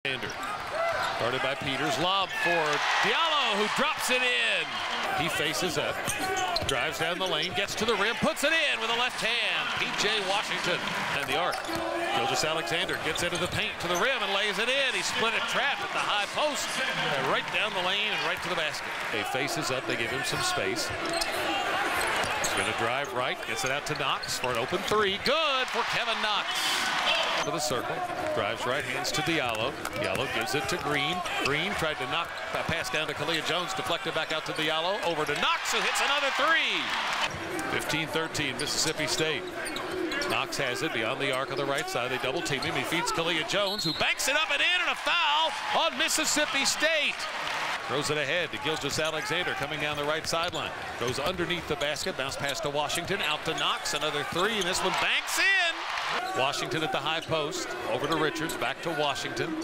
Guarded by Peters, lob for Diallo, who drops it in. He faces up, drives down the lane, gets to the rim, puts it in with a left hand. P.J. Washington and the arc. Gilgeous-Alexander gets into the paint to the rim and lays it in. He split a trap at the high post, right down the lane and right to the basket. He faces up, they give him some space. He's going to drive right, gets it out to Knox for an open three. Good for Kevin Knox. To the circle, drives right, hands to Diallo. Diallo gives it to Green. Green tried to knock a pass down to Kalia Jones, deflected back out to Diallo, over to Knox, who hits another three. 15-13, Mississippi State. Knox has it beyond the arc on the right side. They double team him. He feeds Kalia Jones, who banks it up and in, and a foul on Mississippi State. Throws it ahead to Gilgeous-Alexander coming down the right sideline. Goes underneath the basket, bounce pass to Washington, out to Knox, another three, and this one banks in. Washington at the high post, over to Richards, back to Washington.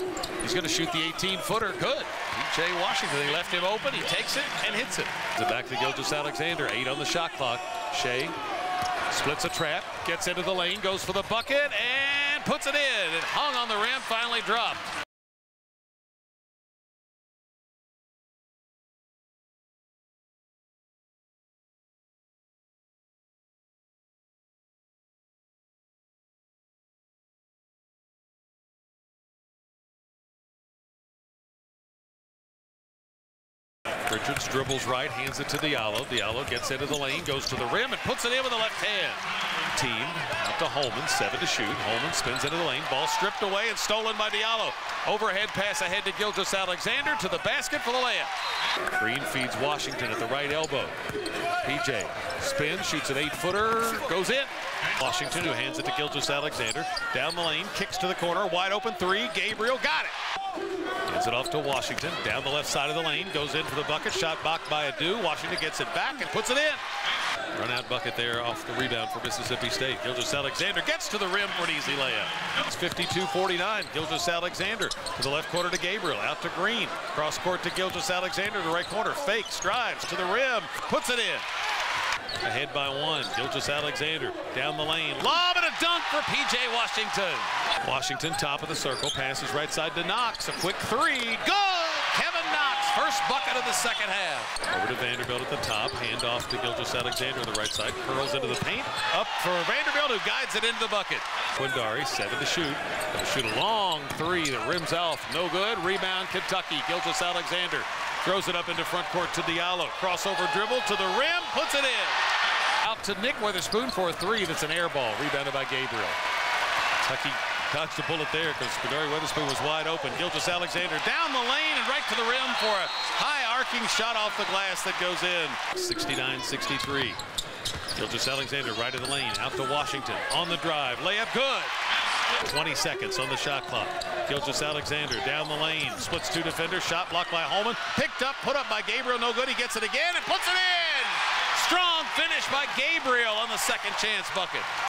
He's going to shoot the 18-footer, good. P.J. Washington, they left him open, he takes it and hits it. Back to Gilgeous-Alexander, 8 on the shot clock. Shea splits a trap, gets into the lane, goes for the bucket, and puts it in. It hung on the rim, finally dropped. Richards dribbles right, hands it to Diallo. Diallo gets into the lane, goes to the rim, and puts it in with the left hand. Team out to Holman, 7 to shoot. Holman spins into the lane, ball stripped away and stolen by Diallo. Overhead pass ahead to Gilgeous-Alexander to the basket for the layup. Green feeds Washington at the right elbow. P.J. spins, shoots an 8-footer, goes in. Washington, who hands it to Gilgeous-Alexander. Down the lane, kicks to the corner, wide open three. Gabriel got it. Hands it off to Washington, down the left side of the lane, goes in for the bucket, shot blocked by Adu. Washington gets it back and puts it in. Run out bucket there off the rebound for Mississippi State. Gilgeous-Alexander gets to the rim for an easy layup. It's 52-49. Gilgeous-Alexander to the left corner to Gabriel, out to Green. Cross court to Gilgeous-Alexander to the right corner, fakes, drives to the rim, puts it in. Ahead by 1, Gilgeous-Alexander down the lane, lob and a dunk for P.J. Washington. Washington top of the circle, passes right side to Knox, a quick three, good! Kevin Knox, first bucket of the second half. Over to Vanderbilt at the top, hand off to Gilgeous-Alexander on the right side, curls into the paint, up for Vanderbilt, who guides it into the bucket. Quindari, 7 to shoot, gonna shoot a long three that rims off, no good, rebound Kentucky. Gilgeous-Alexander throws it up into front court to Diallo. Crossover dribble to the rim, puts it in. Out to Nick Witherspoon for a three that's an air ball, rebounded by Gabriel. Kentucky dodged a bullet there because Quindari Witherspoon was wide open. Gilgeous-Alexander down the lane and right to the rim for a high arcing shot off the glass that goes in. 69-63. Gilgeous-Alexander right of the lane, out to Washington. On the drive, layup good. 20 seconds on the shot clock. Gilgeous-Alexander down the lane, splits 2 defenders, shot blocked by Holman, picked up, put up by Gabriel, no good, he gets it again and puts it in! Strong finish by Gabriel on the second chance bucket.